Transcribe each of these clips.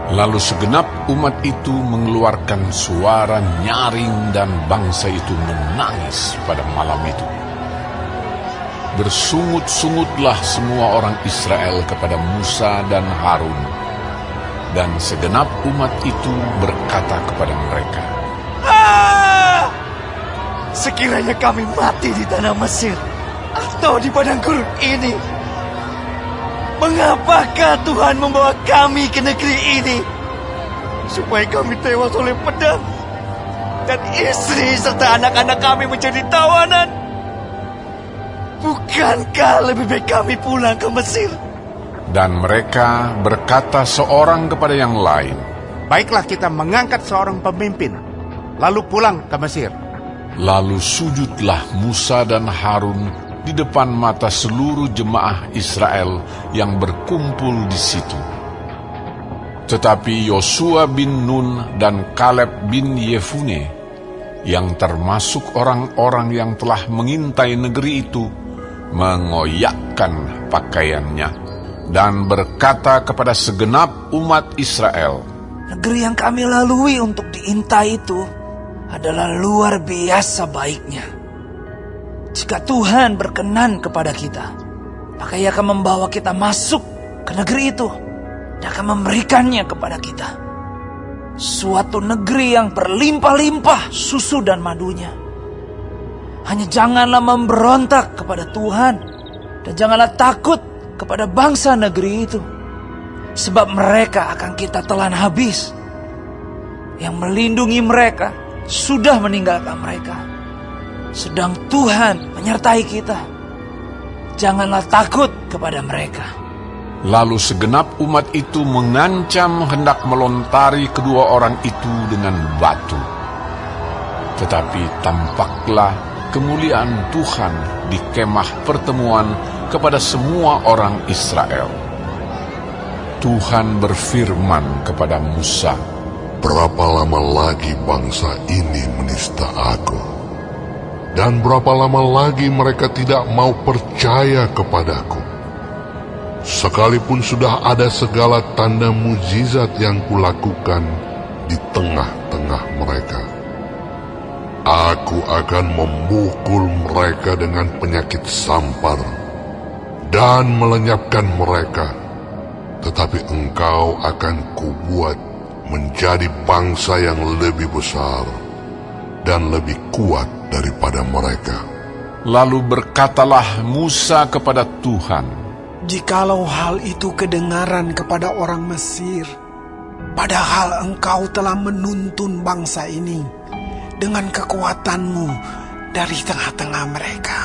Lalu segenap umat itu mengeluarkan suara nyaring dan bangsa itu menangis pada malam itu. Bersungut-sungutlah semua orang Israel kepada Musa dan Harun, dan segenap umat itu berkata kepada mereka, Sekiranya kami mati di tanah Mesir atau di padang gurun ini, mengapakah Tuhan membawa kami ke negeri ini? Supaya kami tewas oleh pedang, dan istri serta anak-anak kami menjadi tawanan. Bukankah lebih baik kami pulang ke Mesir? Dan mereka berkata seorang kepada yang lain, Baiklah kita mengangkat seorang pemimpin, lalu pulang ke Mesir. Lalu sujudlah Musa dan Harun di depan mata seluruh jemaah Israel yang berkumpul di situ. Tetapi Yosua bin Nun dan Kaleb bin Yefune, yang termasuk orang-orang yang telah mengintai negeri itu, mengoyakkan pakaiannya dan berkata kepada segenap umat Israel, Negeri yang kami lalui untuk diintai itu adalah luar biasa baiknya. Jika Tuhan berkenan kepada kita, maka Ia akan membawa kita masuk ke negeri itu dan akan memberikannya kepada kita. Suatu negeri yang berlimpah-limpah susu dan madunya. Hanya janganlah memberontak kepada Tuhan, dan janganlah takut kepada bangsa negeri itu, sebab mereka akan kita telan habis. Yang melindungi mereka sudah meninggalkan mereka, sedang Tuhan menyertai kita. Janganlah takut kepada mereka. Lalu segenap umat itu mengancam hendak melontari kedua orang itu dengan batu. Tetapi tampaklah kemuliaan Tuhan di kemah pertemuan kepada semua orang Israel. Tuhan berfirman kepada Musa, Berapa lama lagi bangsa ini menista aku? Dan berapa lama lagi mereka tidak mau percaya kepadaku? Sekalipun sudah ada segala tanda mujizat yang kulakukan di tengah-tengah mereka, aku akan memukul mereka dengan penyakit sampar dan melenyapkan mereka. Tetapi engkau akan kubuat menjadi bangsa yang lebih besar dan lebih kuat daripada mereka. Lalu berkatalah Musa kepada Tuhan, Jikalau hal itu kedengaran kepada orang Mesir, padahal engkau telah menuntun bangsa ini dengan kekuatanmu dari tengah-tengah mereka,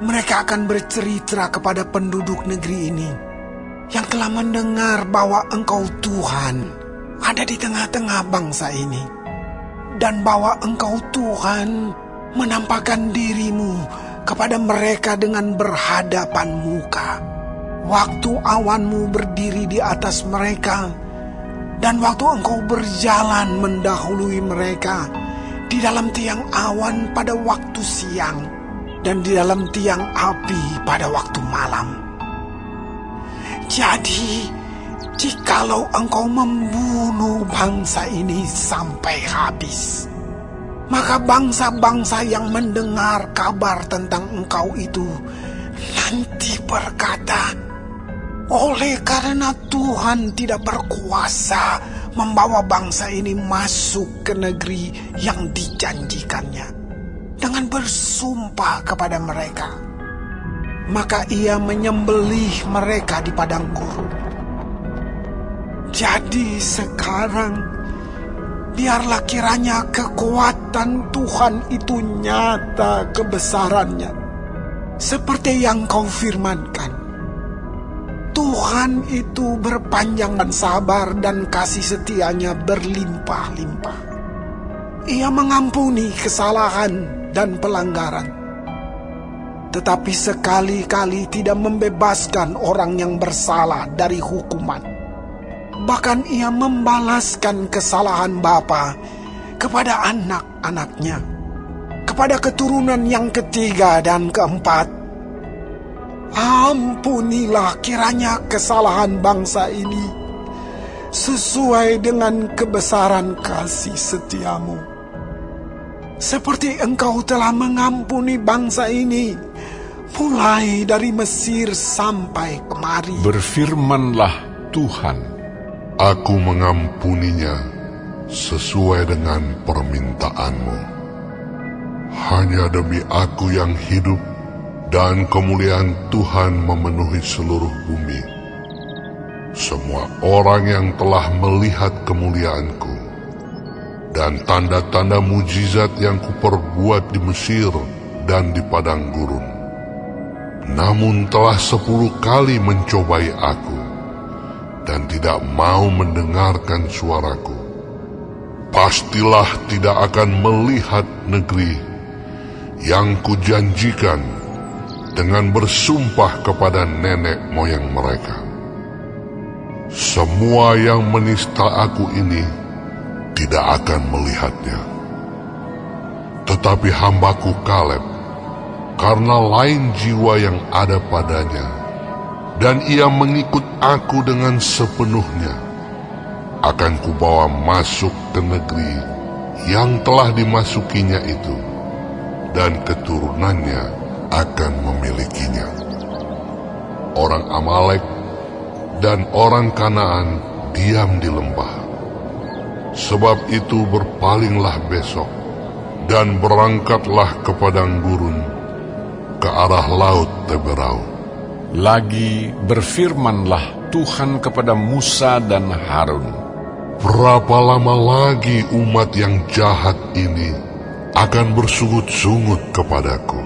mereka akan bercerita kepada penduduk negeri ini yang telah mendengar bahwa engkau Tuhan ada di tengah-tengah bangsa ini, dan bahwa engkau Tuhan menampakkan dirimu kepada mereka dengan berhadapan muka, waktu awanmu berdiri di atas mereka, dan waktu engkau berjalan mendahului mereka di dalam tiang awan pada waktu siang, dan di dalam tiang api pada waktu malam. Jadi, jikalau engkau membunuh bangsa ini sampai habis, maka bangsa-bangsa yang mendengar kabar tentang engkau itu nanti berkata, oleh karena Tuhan tidak berkuasa membawa bangsa ini masuk ke negeri yang dijanjikannya dengan bersumpah kepada mereka, maka Ia menyembelih mereka di padang gurun. Jadi sekarang, biarlah kiranya kekuatan Tuhan itu nyata kebesarannya, seperti yang kau firmankan. Tuhan itu berpanjang dan sabar, dan kasih setianya berlimpah-limpah. Ia mengampuni kesalahan dan pelanggaran, tetapi sekali-kali tidak membebaskan orang yang bersalah dari hukuman. Bahkan Ia membalaskan kesalahan bapa kepada anak-anaknya, kepada keturunan yang ketiga dan keempat. Ampunilah kiranya kesalahan bangsa ini sesuai dengan kebesaran kasih setiamu. Seperti Engkau telah mengampuni bangsa ini, mulai dari Mesir sampai kemari. Berfirmanlah Tuhan, Aku mengampuninya sesuai dengan permintaanmu. Hanya demi Aku yang hidup dan kemuliaan Tuhan memenuhi seluruh bumi. Semua orang yang telah melihat kemuliaanku dan tanda-tanda mujizat yang kuperbuat di Mesir dan di padang gurun, namun telah 10 kali mencobai Aku dan tidak mau mendengarkan suaraku, pastilah tidak akan melihat negeri yang kujanjikan dengan bersumpah kepada nenek moyang mereka. Semua yang menista Aku ini tidak akan melihatnya. Tetapi hambaku Kaleb, karena lain jiwa yang ada padanya, dan ia mengikut Aku dengan sepenuhnya, akan kubawa masuk ke negeri yang telah dimasukinya itu, dan keturunannya akan memilikinya. Orang Amalek dan orang Kanaan diam di lembah. Sebab itu berpalinglah besok, dan berangkatlah ke padang gurun, ke arah laut Teberau. lagi berfirmanlah Tuhan kepada Musa dan Harun, Berapa lama lagi umat yang jahat ini akan bersungut-sungut kepadaku?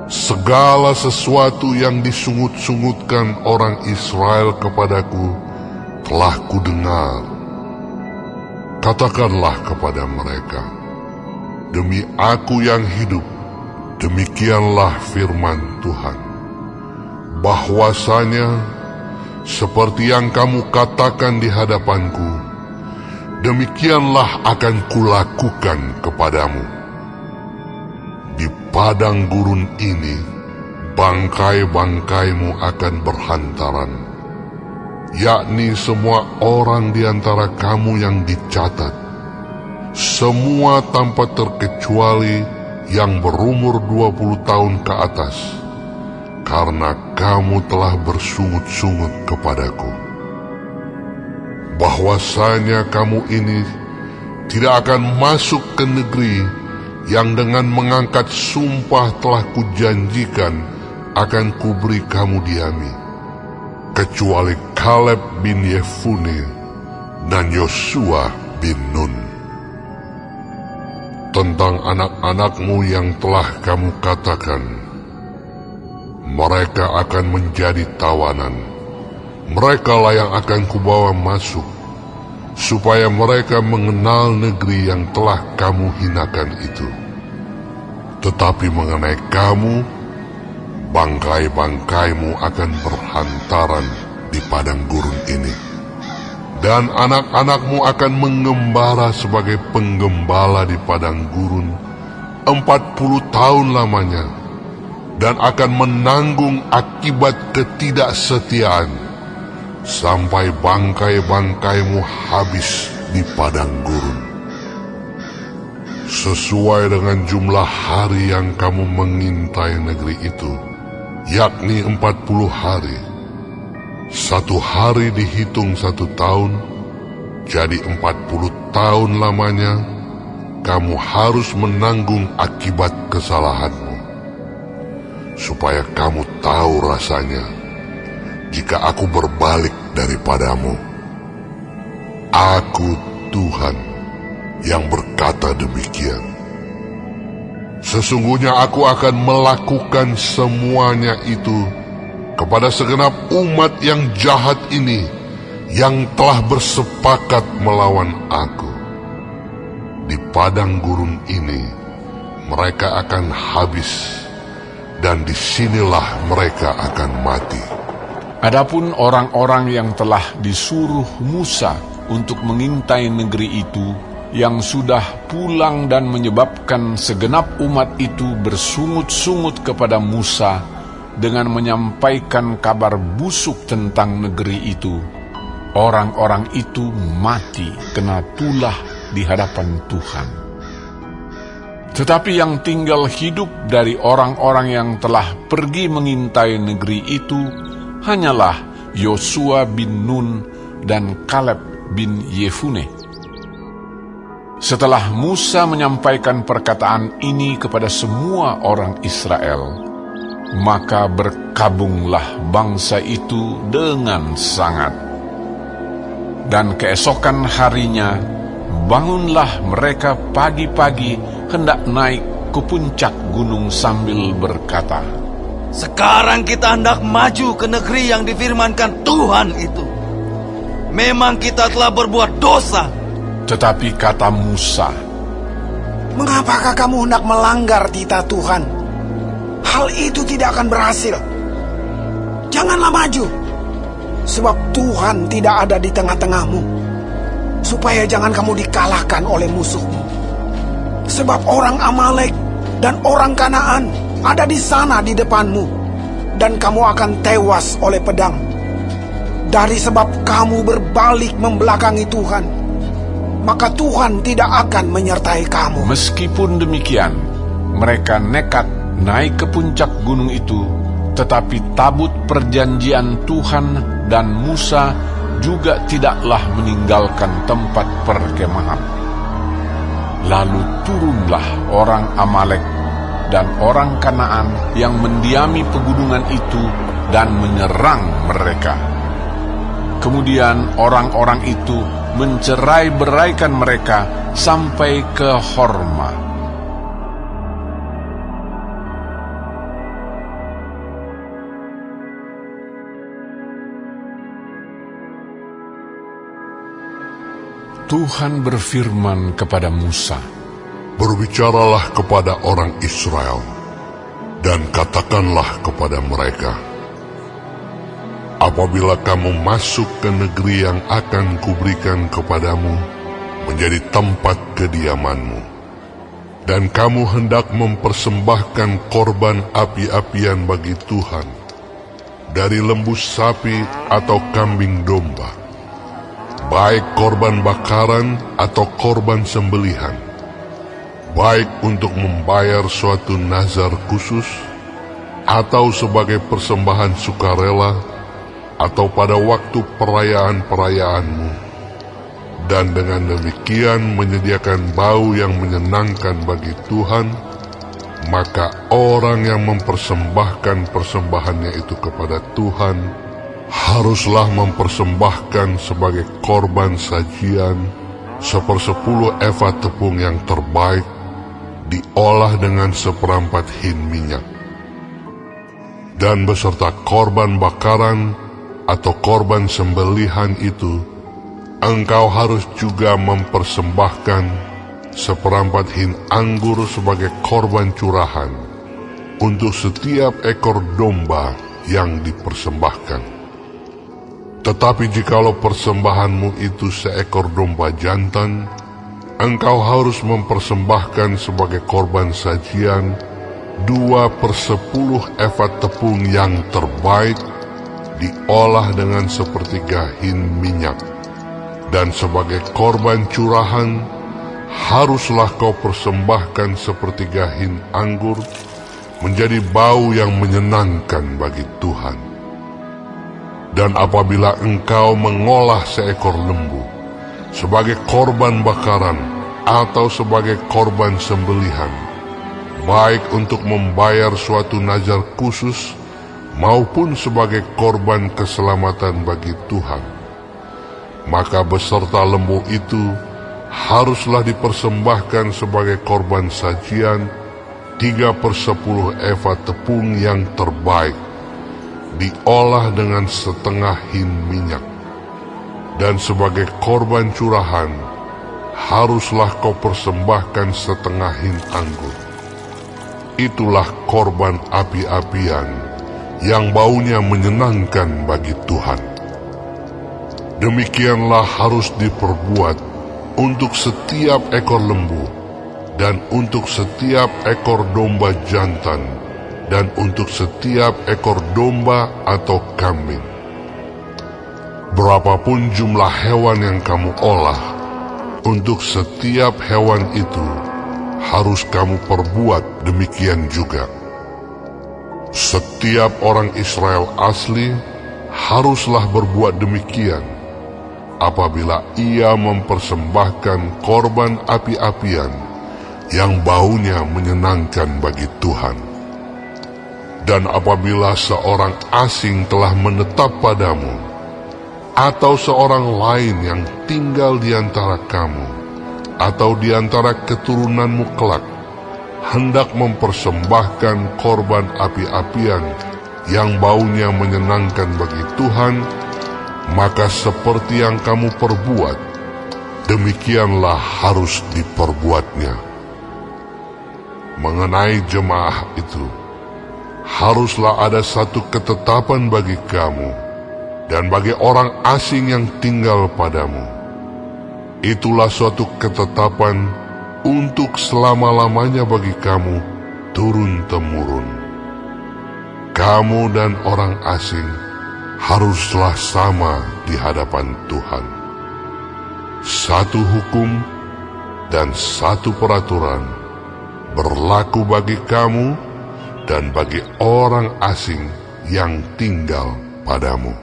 Segala sesuatu yang disungut-sungutkan orang Israel kepadaku telah kudengar. Katakanlah kepada mereka, demi Aku yang hidup, demikianlah firman Tuhan, bahwasanya seperti yang kamu katakan di hadapanku, demikianlah akan kulakukan kepadamu. Di padang gurun ini, bangkai-bangkaimu akan berhantaran, yakni semua orang di antara kamu yang dicatat, semua tanpa terkecuali yang berumur 20 tahun ke atas, karena kamu telah bersungut-sungut kepadaku. Bahwasanya kamu ini tidak akan masuk ke negeri yang dengan mengangkat sumpah telah kujanjikan akan kuberi kamu diami, kecuali Kaleb bin Yefune dan Yosua bin Nun. Tentang anak-anakmu yang telah kamu katakan, mereka akan menjadi tawanan, merekalah yang akan kubawa masuk, supaya mereka mengenal negeri yang telah kamu hinakan itu. Tetapi mengenai kamu, bangkai-bangkaimu akan berhantaran di padang gurun ini, dan anak-anakmu akan mengembara sebagai penggembala di padang gurun 40 tahun lamanya, dan akan menanggung akibat ketidaksetiaan sampai bangkai-bangkaimu habis di padang gurun. Sesuai dengan jumlah hari yang kamu mengintai negeri itu, yakni 40 hari. 1 hari dihitung 1 tahun, jadi 40 tahun lamanya kamu harus menanggung akibat kesalahanmu, supaya kamu tahu rasanya jika Aku berbalik daripadamu. Aku Tuhan yang berkata demikian. Sesungguhnya Aku akan melakukan semuanya itu kepada segenap umat yang jahat ini, yang telah bersepakat melawan Aku. Di padang gurun ini mereka akan habis, dan disinilah mereka akan mati. Adapun orang-orang yang telah disuruh Musa untuk mengintai negeri itu, yang sudah pulang dan menyebabkan segenap umat itu bersungut-sungut kepada Musa dengan menyampaikan kabar busuk tentang negeri itu, orang-orang itu mati kena tulah di hadapan Tuhan. Tetapi yang tinggal hidup dari orang-orang yang telah pergi mengintai negeri itu hanyalah Yosua bin Nun dan Kaleb bin Yefune. Setelah Musa menyampaikan perkataan ini kepada semua orang Israel, maka berkabunglah bangsa itu dengan sangat. Dan keesokan harinya, bangunlah mereka pagi-pagi hendak naik ke puncak gunung sambil berkata, Sekarang kita hendak maju ke negeri yang difirmankan Tuhan itu. Memang kita telah berbuat dosa. Tetapi kata Musa, Mengapakah kamu hendak melanggar titah Tuhan? Hal itu tidak akan berhasil. Janganlah maju, sebab Tuhan tidak ada di tengah-tengahmu, supaya jangan kamu dikalahkan oleh musuhmu. Sebab orang Amalek dan orang Kanaan ada di sana di depanmu, dan kamu akan tewas oleh pedang. Dari sebab kamu berbalik membelakangi Tuhan, maka Tuhan tidak akan menyertai kamu. meskipun demikian, mereka nekat naik ke puncak gunung itu, tetapi tabut perjanjian Tuhan dan Musa juga tidaklah meninggalkan tempat perkemahan. Lalu turunlah orang Amalek dan orang Kanaan yang mendiami pegunungan itu dan menyerang mereka. Kemudian orang-orang itu mencerai-beraikan mereka sampai ke Horma. Tuhan berfirman kepada Musa, Berbicaralah kepada orang Israel, dan katakanlah kepada mereka, apabila kamu masuk ke negeri yang akan kuberikan kepadamu menjadi tempat kediamanmu, dan kamu hendak mempersembahkan korban api-apian bagi Tuhan, dari lembu sapi atau kambing domba, baik korban bakaran atau korban sembelihan, baik untuk membayar suatu nazar khusus, atau sebagai persembahan sukarela, atau pada waktu perayaan-perayaanmu, dan dengan demikian menyediakan bau yang menyenangkan bagi Tuhan, maka orang yang mempersembahkan persembahannya itu kepada Tuhan haruslah mempersembahkan sebagai korban sajian 1/10 eva tepung yang terbaik, diolah dengan 1/4 hin minyak, dan beserta korban bakaran atau korban sembelihan itu, engkau harus juga mempersembahkan 1/4 hin anggur sebagai korban curahan untuk setiap ekor domba yang dipersembahkan. Tetapi jikalau persembahanmu itu seekor domba jantan, engkau harus mempersembahkan sebagai korban sajian 2/10 eva tepung yang terbaik, diolah dengan 1/3 hin minyak, dan sebagai korban curahan haruslah kau persembahkan 1/3 hin anggur menjadi bau yang menyenangkan bagi Tuhan. Dan apabila engkau mengolah seekor lembu sebagai korban bakaran atau sebagai korban sembelihan, baik untuk membayar suatu nazar khusus maupun sebagai korban keselamatan bagi Tuhan, maka beserta lembu itu haruslah dipersembahkan sebagai korban sajian 3/10 eva tepung yang terbaik, diolah dengan 1/2 hin minyak, dan sebagai korban curahan haruslah kau persembahkan 1/2 hin anggur. Itulah korban api-apian yang baunya menyenangkan bagi Tuhan. Demikianlah harus diperbuat untuk setiap ekor lembu, dan untuk setiap ekor domba jantan, dan untuk setiap ekor domba atau kambing. Berapapun jumlah hewan yang kamu olah, untuk setiap hewan itu harus kamu perbuat demikian juga. Setiap orang Israel asli haruslah berbuat demikian apabila ia mempersembahkan korban api-apian yang baunya menyenangkan bagi Tuhan. Dan apabila seorang asing telah menetap padamu, atau seorang lain yang tinggal di antara kamu, atau di antara keturunanmu kelak, hendak mempersembahkan korban api-apian yang baunya menyenangkan bagi Tuhan, maka seperti yang kamu perbuat, demikianlah harus diperbuatnya. Mengenai jemaah itu, haruslah ada satu ketetapan bagi kamu dan bagi orang asing yang tinggal padamu. Itulah suatu ketetapan untuk selama-lamanya bagi kamu turun-temurun. Kamu dan orang asing haruslah sama di hadapan Tuhan. Satu hukum dan satu peraturan berlaku bagi kamu dan bagi orang asing yang tinggal padamu.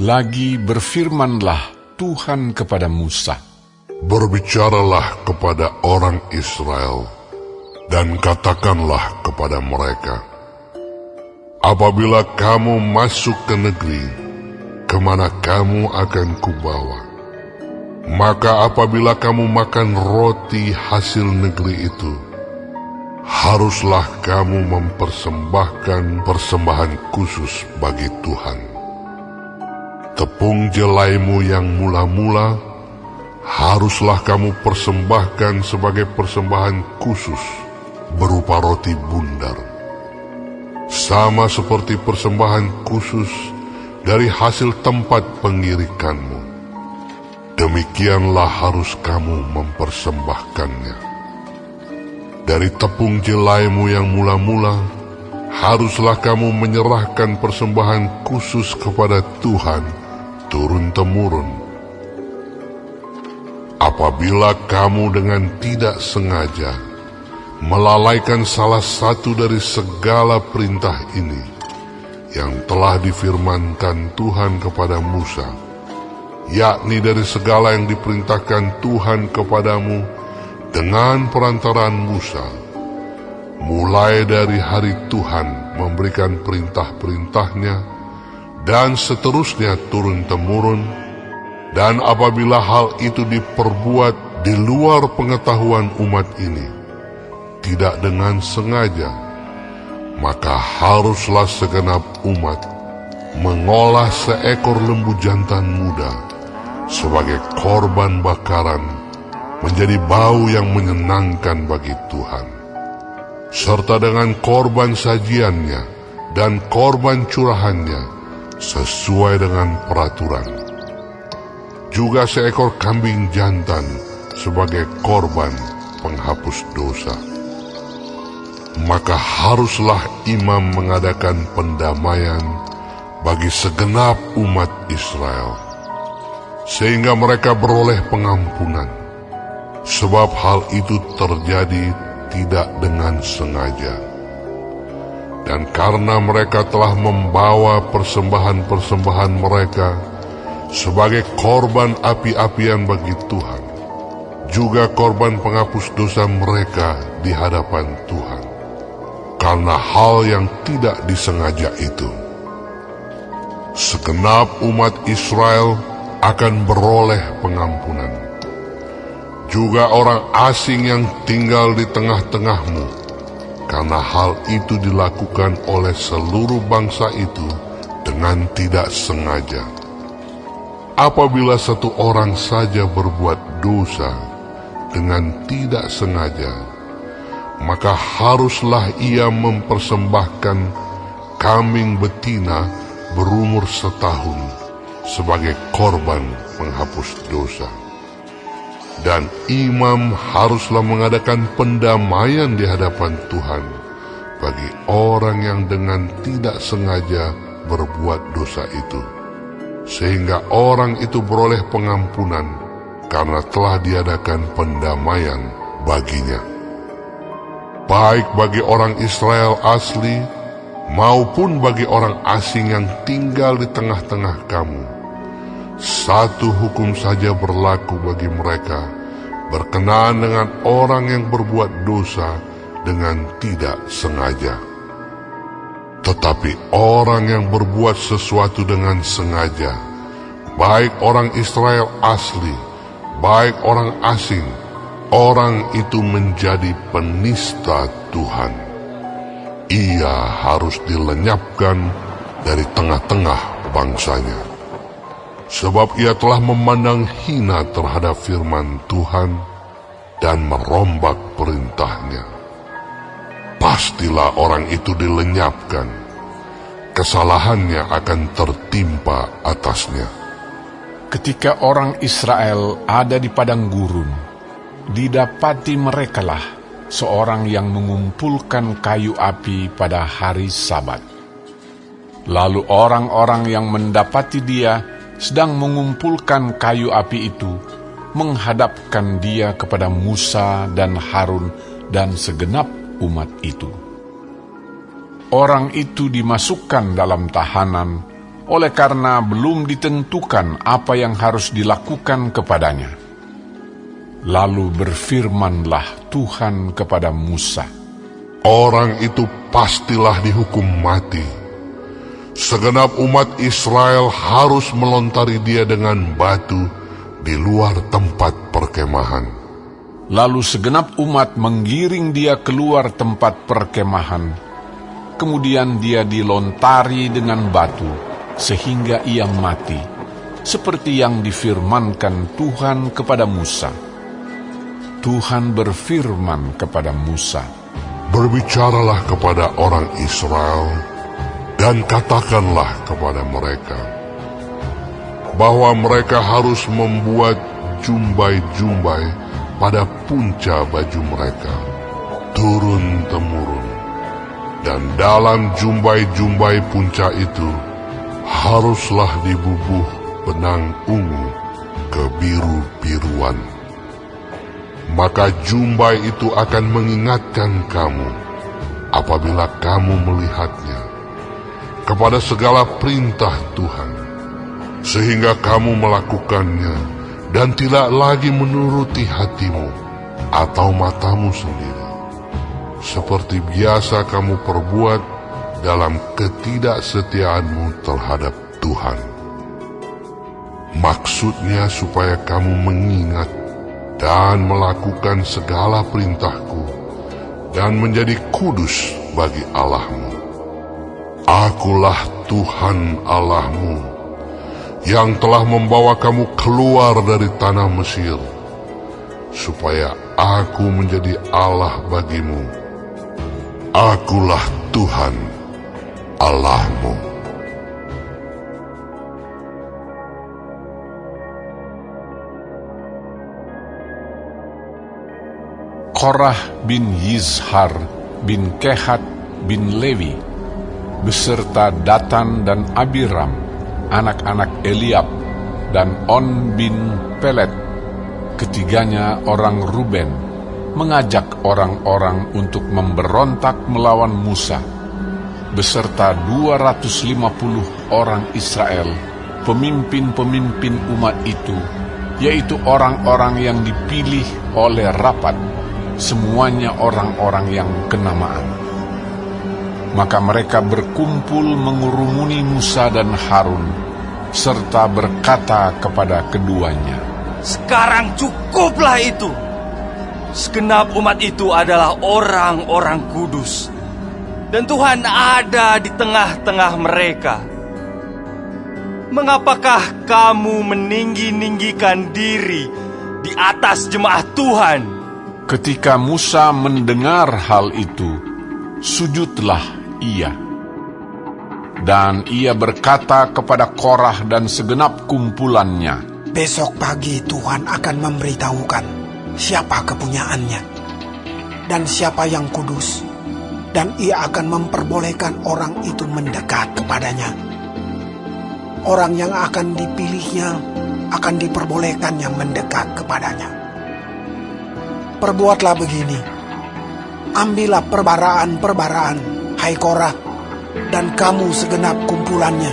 Lagi berfirmanlah Tuhan kepada Musa, Berbicaralah kepada orang Israel dan katakanlah kepada mereka, apabila kamu masuk ke negeri kemana kamu akan kubawa, maka apabila kamu makan roti hasil negeri itu, haruslah kamu mempersembahkan persembahan khusus bagi Tuhan. Tepung jelaimu yang mula-mula haruslah kamu persembahkan sebagai persembahan khusus berupa roti bundar, sama seperti persembahan khusus dari hasil tempat pengirikanmu. Demikianlah harus kamu mempersembahkannya. Dari tepung jelaimu yang mula-mula haruslah kamu menyerahkan persembahan khusus kepada Tuhan turun-temurun. Apabila kamu dengan tidak sengaja melalaikan salah satu dari segala perintah ini yang telah difirmankan Tuhan kepada Musa, yakni dari segala yang diperintahkan Tuhan kepadamu dengan perantaraan Musa, mulai dari hari Tuhan memberikan perintah-perintahnya dan seterusnya turun-temurun, dan apabila hal itu diperbuat di luar pengetahuan umat ini, tidak dengan sengaja, maka haruslah segenap umat mengolah seekor lembu jantan muda sebagai korban bakaran, menjadi bau yang menyenangkan bagi Tuhan, serta dengan korban sajiannya dan korban curahannya sesuai dengan peraturan. Juga seekor kambing jantan sebagai korban penghapus dosa. Maka haruslah imam mengadakan pendamaian bagi segenap umat Israel, sehingga mereka beroleh pengampunan, sebab hal itu terjadi tidak dengan sengaja. Dan karena mereka telah membawa persembahan-persembahan mereka sebagai korban api-apian bagi Tuhan, juga korban penghapus dosa mereka di hadapan Tuhan, karena hal yang tidak disengaja itu, segenap umat Israel akan beroleh pengampunan. Juga orang asing yang tinggal di tengah-tengahmu, karena hal itu dilakukan oleh seluruh bangsa itu dengan tidak sengaja. Apabila satu orang saja berbuat dosa dengan tidak sengaja, maka haruslah ia mempersembahkan kambing betina berumur setahun sebagai korban penghapus dosa. Dan imam haruslah mengadakan pendamaian di hadapan Tuhan bagi orang yang dengan tidak sengaja berbuat dosa itu. sehingga orang itu beroleh pengampunan karena telah diadakan pendamaian baginya. Baik bagi orang Israel asli maupun bagi orang asing yang tinggal di tengah-tengah kamu, satu hukum saja berlaku bagi mereka berkenaan dengan orang yang berbuat dosa dengan tidak sengaja. Tetapi orang yang berbuat sesuatu dengan sengaja, baik orang Israel asli, baik orang asing, orang itu menjadi penista Tuhan. Ia harus dilenyapkan dari tengah-tengah bangsanya. Sebab ia telah memandang hina terhadap firman Tuhan dan merombak perintahnya. Pastilah orang itu dilenyapkan, kesalahannya akan tertimpa atasnya. Ketika orang Israel ada di padang gurun, didapati merekalah seorang yang mengumpulkan kayu api pada hari Sabat. Lalu orang-orang yang mendapati dia sedang mengumpulkan kayu api itu menghadapkan dia kepada Musa dan Harun dan segenap umat itu. Orang itu dimasukkan dalam tahanan oleh karena belum ditentukan apa yang harus dilakukan kepadanya. Lalu berfirmanlah Tuhan kepada Musa, Orang itu pastilah dihukum mati. Segenap umat Israel harus melontari dia dengan batu di luar tempat perkemahan. Lalu segenap umat menggiring dia keluar tempat perkemahan. Kemudian dia dilontari dengan batu sehingga ia mati, seperti yang difirmankan Tuhan kepada Musa. Tuhan berfirman kepada Musa, Berbicaralah kepada orang Israel dan katakanlah kepada mereka bahwa mereka harus membuat jumbai-jumbai pada punca baju mereka, turun-temurun. Dan dalam jumbai-jumbai punca itu haruslah dibubuh benang ungu kebiru-biruan. Maka jumbai itu akan mengingatkan kamu apabila kamu melihatnya kepada segala perintah Tuhan, sehingga kamu melakukannya dan tidak lagi menuruti hatimu atau matamu sendiri, seperti biasa kamu perbuat dalam ketidaksetiaanmu terhadap Tuhan. Maksudnya supaya kamu mengingat dan melakukan segala perintahku dan menjadi kudus bagi Allahmu. Akulah Tuhan Allahmu yang telah membawa kamu keluar dari tanah Mesir, supaya aku menjadi Allah bagimu. Akulah Tuhan Allahmu. Korah bin Yizhar bin Kehat bin Lewi beserta Datan dan Abiram, anak-anak Eliab, dan On bin Pelet, ketiganya orang Ruben, mengajak orang-orang untuk memberontak melawan Musa, beserta 250 orang Israel, pemimpin-pemimpin umat itu, yaitu orang-orang yang dipilih oleh rapat, semuanya orang-orang yang kenamaan. Maka mereka berkumpul mengurumuni Musa dan Harun, serta berkata kepada keduanya, Sekarang cukuplah itu. Segenap umat itu adalah orang-orang kudus, dan Tuhan ada di tengah-tengah mereka. Mengapakah kamu meninggi-ninggikan diri di atas jemaah Tuhan? Ketika Musa mendengar hal itu, sujudlah ia. Dan ia berkata kepada Korah dan segenap kumpulannya, Besok pagi Tuhan akan memberitahukan siapa kepunyaannya dan siapa yang kudus, dan ia akan memperbolehkan orang itu mendekat kepadanya. orang yang akan dipilihnya akan diperbolehkannya mendekat kepadanya. Perbuatlah begini, ambillah perbaraan-perbaraan, hai Korah, dan kamu segenap kumpulannya.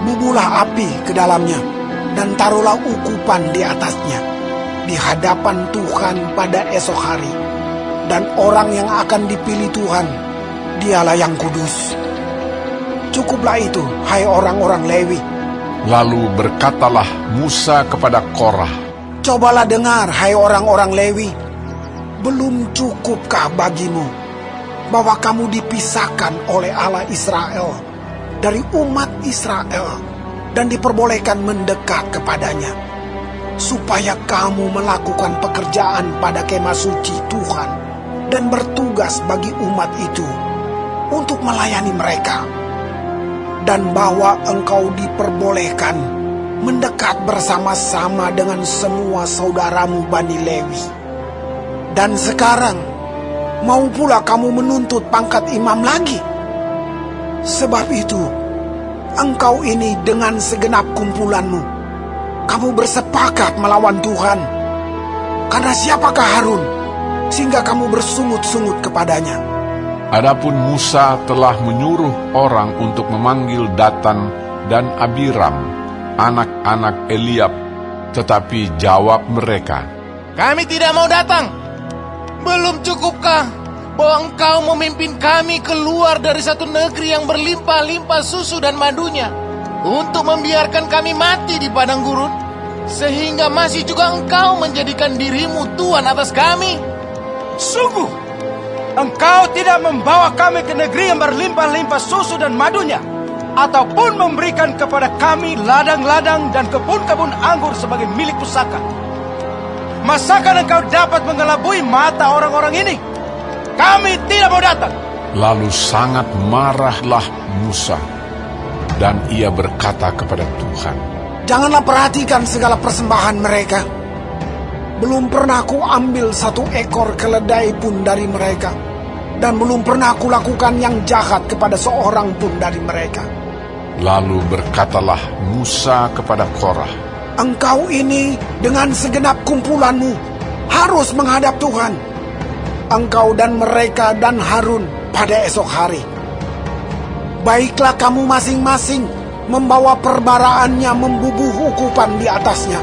Bubuhlah api ke dalamnya, dan taruhlah ukupan di atasnya, di hadapan Tuhan pada esok hari. Dan orang yang akan dipilih Tuhan, dialah yang kudus. Cukuplah itu, hai orang-orang Lewi. Lalu berkatalah Musa kepada Korah, Cobalah dengar, hai orang-orang Lewi. Belum cukupkah bagimu bahwa kamu dipisahkan oleh Allah Israel dari umat Israel dan diperbolehkan mendekat kepadanya, supaya kamu melakukan pekerjaan pada kemah suci Tuhan dan bertugas bagi umat itu untuk melayani mereka, dan bahwa engkau diperbolehkan mendekat bersama-sama dengan semua saudaramu Bani Lewi. Dan sekarang mau pula kamu menuntut pangkat imam lagi? Sebab itu engkau ini dengan segenap kumpulanmu, kamu bersepakat melawan Tuhan. Karena siapakah Harun sehingga kamu bersungut-sungut kepadanya? adapun Musa telah menyuruh orang untuk memanggil Datan dan Abiram, anak-anak Eliab, tetapi jawab mereka, Kami tidak mau datang. Belum cukupkah bahwa engkau memimpin kami keluar dari satu negeri yang berlimpah-limpah susu dan madunya, untuk membiarkan kami mati di padang gurun, sehingga masih juga engkau menjadikan dirimu Tuhan atas kami? Sungguh, engkau tidak membawa kami ke negeri yang berlimpah-limpah susu dan madunya, ataupun memberikan kepada kami ladang-ladang dan kebun-kebun anggur sebagai milik pusaka. Masakan engkau dapat mengelabui mata orang-orang ini? Kami tidak mau datang. Lalu sangat marahlah Musa, dan ia berkata kepada Tuhan, Janganlah perhatikan segala persembahan mereka. Belum pernah ku ambil satu ekor keledai pun dari mereka, dan belum pernah ku lakukan yang jahat kepada seorang pun dari mereka. Lalu berkatalah Musa kepada Korah, Engkau ini dengan segenap kumpulanmu harus menghadap Tuhan, engkau dan mereka dan Harun pada esok hari. Baiklah kamu masing-masing membawa perbaraannya membubuh ukupan di atasnya.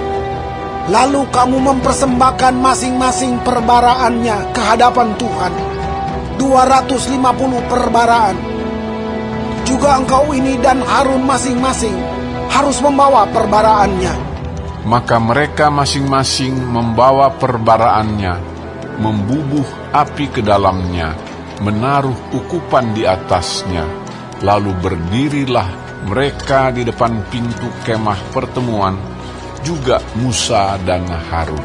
Lalu kamu mempersembahkan masing-masing perbaraannya ke hadapan Tuhan, 250 perbaraan. Juga engkau ini dan Harun masing-masing harus membawa perbaraannya. maka mereka masing-masing membawa perbaraannya, membubuh api ke dalamnya, menaruh ukupan di atasnya. Lalu berdirilah mereka di depan pintu kemah pertemuan, juga Musa dan Harun.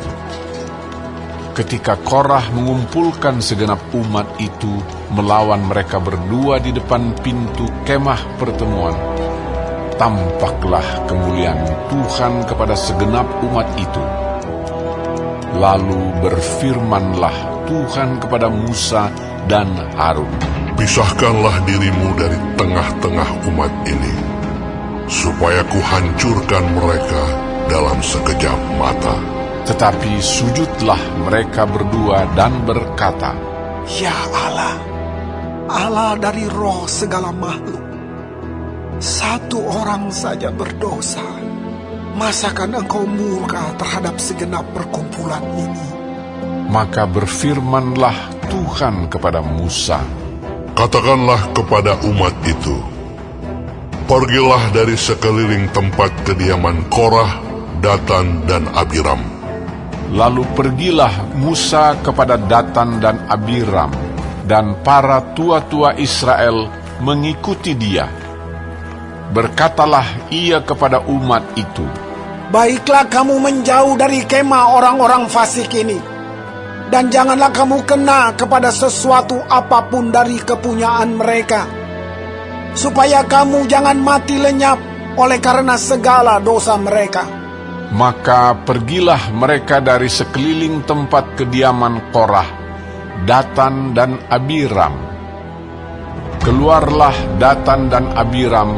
Ketika Korah mengumpulkan segenap umat itu melawan mereka berdua di depan pintu kemah pertemuan, tampaklah kemuliaan Tuhan kepada segenap umat itu. Lalu berfirmanlah Tuhan kepada Musa dan Harun, Pisahkanlah dirimu dari tengah-tengah umat ini, supaya kuhancurkan mereka dalam sekejap mata. Tetapi sujudlah mereka berdua dan berkata, Ya Allah, Allah dari roh segala makhluk, satu orang saja berdosa. Masakan engkau murka terhadap segenap perkumpulan ini? Maka berfirmanlah Tuhan kepada Musa, Katakanlah kepada umat itu, Pergilah dari sekeliling tempat kediaman Korah, Datan, dan Abiram. Lalu pergilah Musa kepada Datan dan Abiram, dan para tua-tua Israel mengikuti dia. Berkatalah ia kepada umat itu, Baiklah kamu menjauh dari kemah orang-orang fasik ini, dan janganlah kamu kena kepada sesuatu apapun dari kepunyaan mereka, supaya kamu jangan mati lenyap oleh karena segala dosa mereka. Maka pergilah mereka dari sekeliling tempat kediaman Korah, Datan dan Abiram. Keluarlah Datan dan Abiram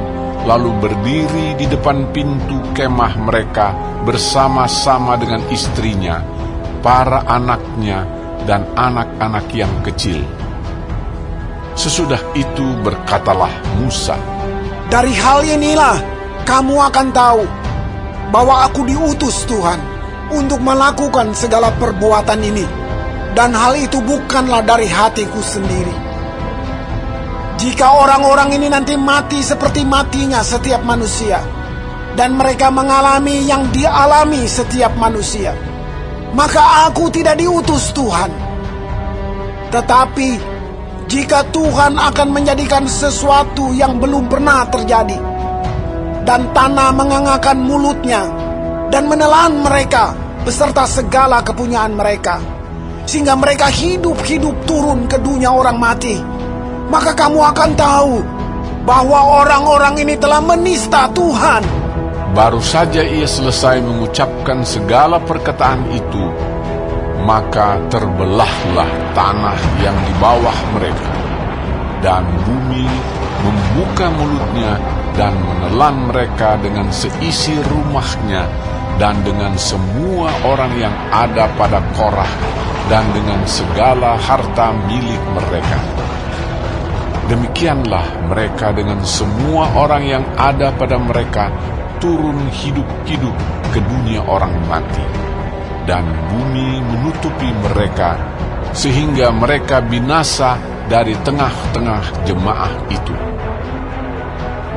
lalu berdiri di depan pintu kemah mereka bersama-sama dengan istrinya, para anaknya, dan anak-anak yang kecil. Sesudah itu berkatalah Musa, Dari hal inilah kamu akan tahu bahwa aku diutus Tuhan untuk melakukan segala perbuatan ini, dan hal itu bukanlah dari hatiku sendiri. Jika orang-orang ini nanti mati seperti matinya setiap manusia, dan mereka mengalami yang dialami setiap manusia, maka aku tidak diutus Tuhan. Tetapi jika Tuhan akan menjadikan sesuatu yang belum pernah terjadi, dan tanah mengangakkan mulutnya dan menelan mereka beserta segala kepunyaan mereka, sehingga mereka hidup-hidup turun ke dunia orang mati, maka kamu akan tahu bahwa orang-orang ini telah menista Tuhan. baru saja ia selesai mengucapkan segala perkataan itu, maka terbelahlah tanah yang di bawah mereka, dan bumi membuka mulutnya dan menelan mereka dengan seisi rumahnya, dan dengan semua orang yang ada pada Korah, dan dengan segala harta milik mereka. Demikianlah mereka dengan semua orang yang ada pada mereka turun hidup-hidup ke dunia orang mati, dan bumi menutupi mereka, sehingga mereka binasa dari tengah-tengah jemaah itu.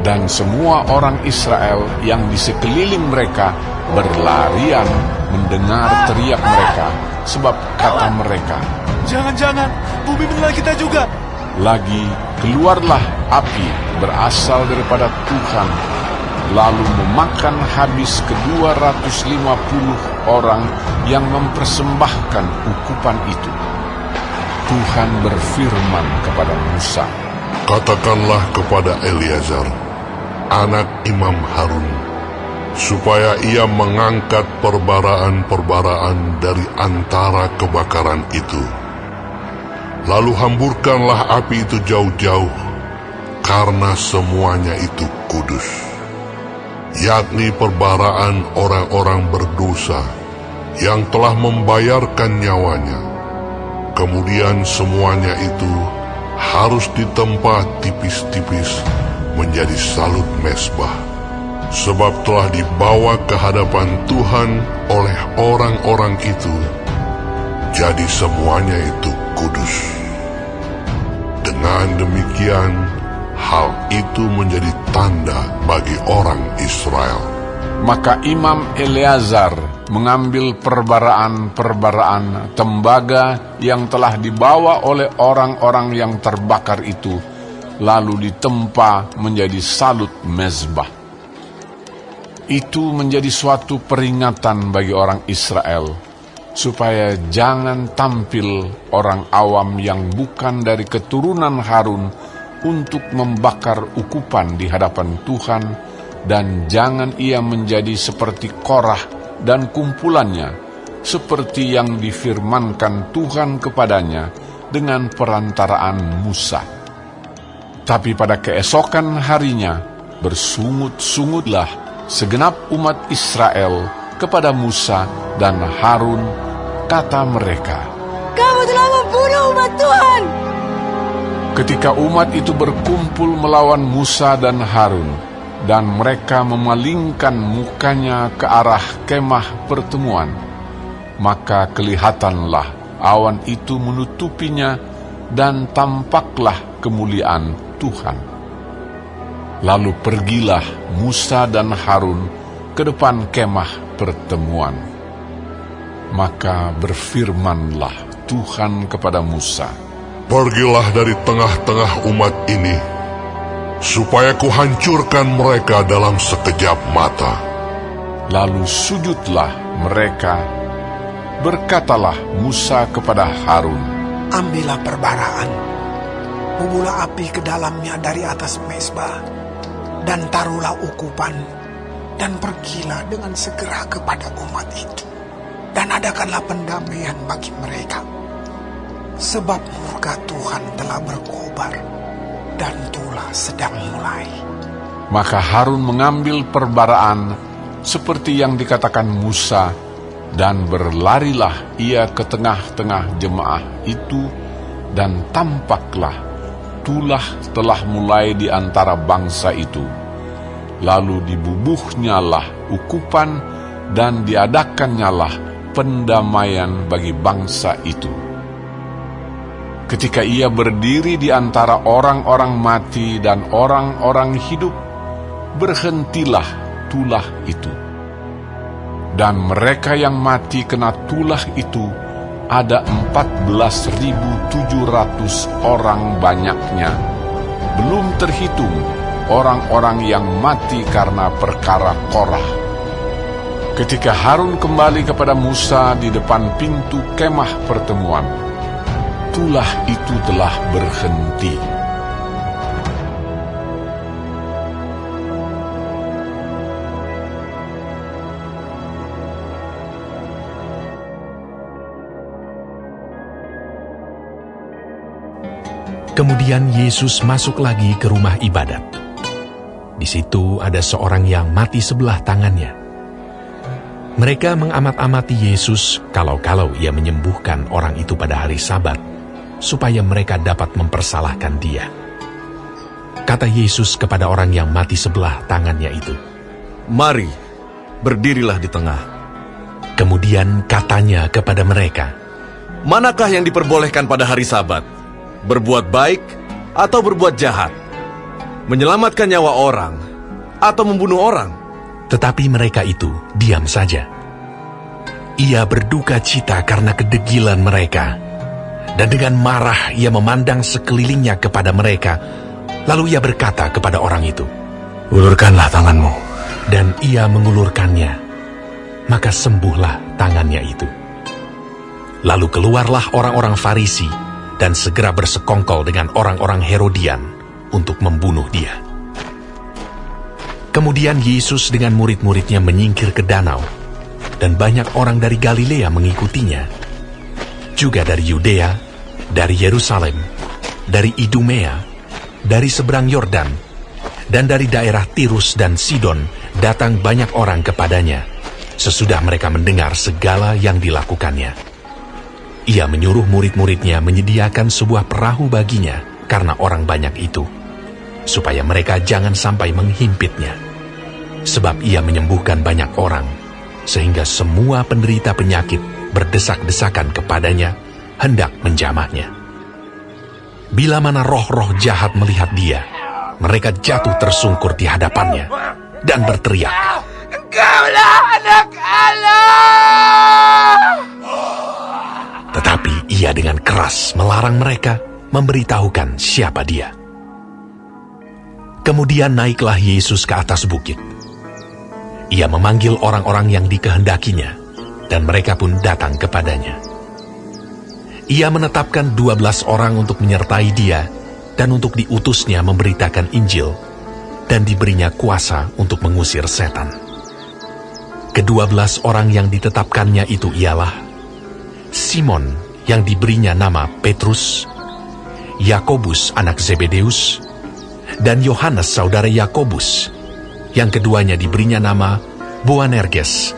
Dan semua orang Israel yang di sekeliling mereka berlarian mendengar teriak mereka, sebab kata mereka, Jangan-jangan bumi menelan kita juga. lagi keluarlah api berasal daripada Tuhan, lalu memakan habis ke-250 orang yang mempersembahkan ukupan itu. Tuhan berfirman kepada Musa, Katakanlah kepada Eleazar, anak Imam Harun, supaya ia mengangkat perbaraan-perbaraan dari antara kebakaran itu. Lalu hamburkanlah api itu jauh-jauh, karena semuanya itu kudus, yakni perbaraan orang-orang berdosa yang telah membayarkan nyawanya. Kemudian semuanya itu harus ditempa tipis-tipis menjadi salut mezbah, sebab telah dibawa ke hadapan Tuhan oleh orang-orang itu, jadi semuanya itu kudus. Dengan demikian, hal itu menjadi tanda bagi orang Israel. Maka Imam Eleazar mengambil perbaraan-perbaraan tembaga yang telah dibawa oleh orang-orang yang terbakar itu, lalu ditempa menjadi salut mezbah. Itu menjadi suatu peringatan bagi orang Israel, supaya jangan tampil orang awam yang bukan dari keturunan Harun untuk membakar ukupan di hadapan Tuhan, dan jangan ia menjadi seperti Korah dan kumpulannya, seperti yang difirmankan Tuhan kepadanya dengan perantaraan Musa. Tapi pada keesokan harinya bersungut-sungutlah segenap umat Israel kepada Musa dan Harun, kata mereka, Kamu telah membunuh umat Tuhan. Ketika umat itu berkumpul melawan Musa dan Harun, dan mereka memalingkan mukanya ke arah kemah pertemuan, maka kelihatanlah awan itu menutupinya, dan tampaklah kemuliaan Tuhan. Lalu pergilah Musa dan Harun ke depan kemah pertemuan. Maka berfirmanlah Tuhan kepada Musa, Pergilah dari tengah-tengah umat ini, supaya kuhancurkan mereka dalam sekejap mata. Lalu sujudlah mereka. Berkatalah Musa kepada Harun, Ambillah perbaraan, bubuhlah api ke dalamnya dari atas mezbah, dan taruhlah ukupan, dan pergilah dengan segera kepada umat itu, dan adakanlah pendamaian bagi mereka. Sebab murka Tuhan telah berkobar, dan tulah sedang mulai. Maka Harun mengambil perbaraan seperti yang dikatakan Musa, dan berlarilah ia ke tengah-tengah jemaah itu, dan tampaklah tulah telah mulai di antara bangsa itu. Lalu dibubuhnyalah ukupan, dan diadakannyalah pendamaian bagi bangsa itu. Ketika ia berdiri di antara orang-orang mati dan orang-orang hidup, berhentilah tulah itu. Dan mereka yang mati kena tulah itu ada 14.700 orang banyaknya, belum terhitung orang-orang yang mati karena perkara Korah. Ketika Harun kembali kepada Musa di depan pintu kemah pertemuan, tulah itu telah berhenti. Kemudian Yesus masuk lagi ke rumah ibadat. Di situ ada seorang yang mati sebelah tangannya. Mereka mengamat-amati Yesus kalau-kalau ia menyembuhkan orang itu pada hari Sabat, supaya mereka dapat mempersalahkan dia. Kata Yesus kepada orang yang mati sebelah tangannya itu, "Mari, berdirilah di tengah." Kemudian katanya kepada mereka, "Manakah yang diperbolehkan pada hari Sabat? Berbuat baik atau berbuat jahat? Menyelamatkan nyawa orang atau membunuh orang?" Tetapi mereka itu diam saja. Ia berduka cita karena kedegilan mereka, dan dengan marah ia memandang sekelilingnya kepada mereka. Lalu ia berkata kepada orang itu, "Ulurkanlah tanganmu." Dan ia mengulurkannya, maka sembuhlah tangannya itu. Lalu keluarlah orang-orang Farisi dan segera bersekongkol dengan orang-orang Herodian untuk membunuh dia. Kemudian Yesus dengan murid-muridnya menyingkir ke danau, dan banyak orang dari Galilea mengikutinya, juga dari Yudea, dari Yerusalem, dari Idumea, dari seberang Yordan, dan dari daerah Tirus dan Sidon datang banyak orang kepadanya, sesudah mereka mendengar segala yang dilakukannya. Ia menyuruh murid-muridnya menyediakan sebuah perahu baginya karena orang banyak itu, supaya mereka jangan sampai menghimpitnya. Sebab ia menyembuhkan banyak orang, sehingga semua penderita penyakit berdesak-desakan kepadanya, hendak menjamahnya. Bila mana roh-roh jahat melihat dia, mereka jatuh tersungkur di hadapannya dan berteriak, "Engkaulah Anak Allah!" Tetapi ia dengan keras melarang mereka memberitahukan siapa dia. Kemudian naiklah Yesus ke atas bukit. Ia memanggil orang-orang yang dikehendakinya, dan mereka pun datang kepadanya. Ia menetapkan 12 orang untuk menyertai dia, dan untuk diutusnya memberitakan Injil, dan diberinya kuasa untuk mengusir setan. Ke-12 orang yang ditetapkannya itu ialah Simon yang diberinya nama Petrus, Yakobus anak Zebedeus, dan Yohanes saudara Yakobus, yang keduanya diberinya nama Boanerges,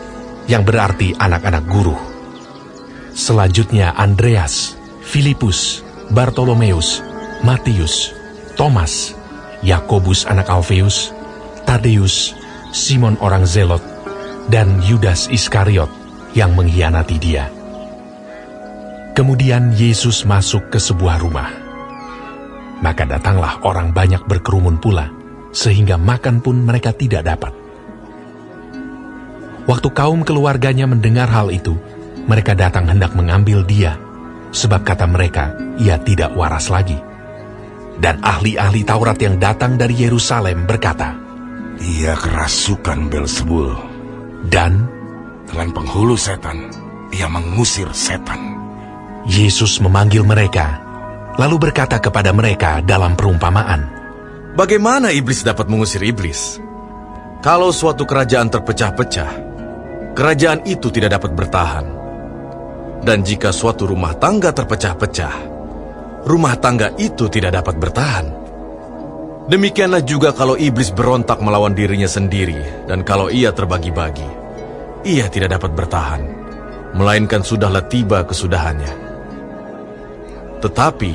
yang berarti anak-anak guru. Selanjutnya Andreas, Filipus, Bartolomeus, Matius, Thomas, Yakobus anak Alfeus, Tadeus, Simon orang Zelot, dan Yudas Iskariot yang mengkhianati dia. Kemudian Yesus masuk ke sebuah rumah. Maka datanglah orang banyak berkerumun pula, sehingga makan pun mereka tidak dapat. Waktu kaum keluarganya mendengar hal itu, mereka datang hendak mengambil dia, sebab kata mereka, ia tidak waras lagi. Dan ahli-ahli Taurat yang datang dari Yerusalem berkata, "Ia kerasukan Beelzebul, dan dengan penghulu setan, ia mengusir setan." Yesus memanggil mereka, lalu berkata kepada mereka dalam perumpamaan, "Bagaimana iblis dapat mengusir iblis? Kalau suatu kerajaan terpecah-pecah, kerajaan itu tidak dapat bertahan. Dan jika suatu rumah tangga terpecah-pecah, rumah tangga itu tidak dapat bertahan. Demikianlah juga kalau iblis berontak melawan dirinya sendiri, dan kalau ia terbagi-bagi, ia tidak dapat bertahan, melainkan sudahlah tiba kesudahannya. Tetapi,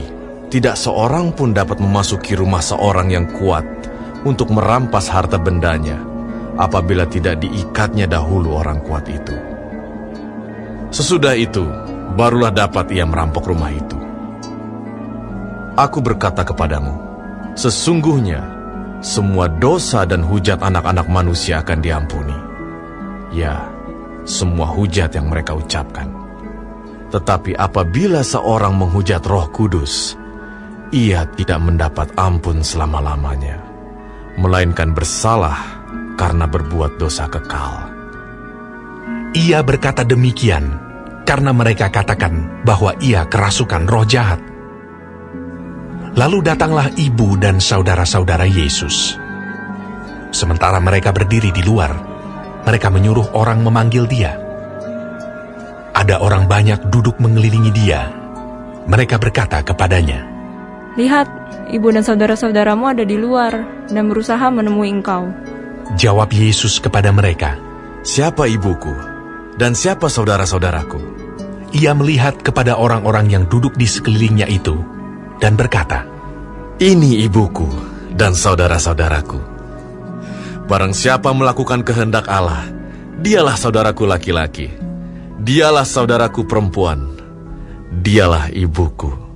tidak seorang pun dapat memasuki rumah seorang yang kuat untuk merampas harta bendanya, apabila tidak diikatnya dahulu orang kuat itu. Sesudah itu, barulah dapat ia merampok rumah itu. Aku berkata kepadamu, sesungguhnya semua dosa dan hujat anak-anak manusia akan diampuni. Ya, semua hujat yang mereka ucapkan. Tetapi apabila seorang menghujat Roh Kudus, ia tidak mendapat ampun selama-lamanya, melainkan bersalah karena berbuat dosa kekal. Ia berkata demikian karena mereka katakan bahwa ia kerasukan roh jahat. Lalu datanglah ibu dan saudara-saudara Yesus. Sementara mereka berdiri di luar, mereka menyuruh orang memanggil dia. Ada orang banyak duduk mengelilingi dia. Mereka berkata kepadanya, Lihat, ibu dan saudara-saudaramu ada di luar dan berusaha menemui engkau. Jawab Yesus kepada mereka, Siapa ibuku dan siapa saudara-saudaraku? Ia melihat kepada orang-orang yang duduk di sekelilingnya itu dan berkata, Ini ibuku dan saudara-saudaraku. Barang siapa melakukan kehendak Allah, dialah saudaraku laki-laki, dialah saudaraku perempuan, dialah ibuku.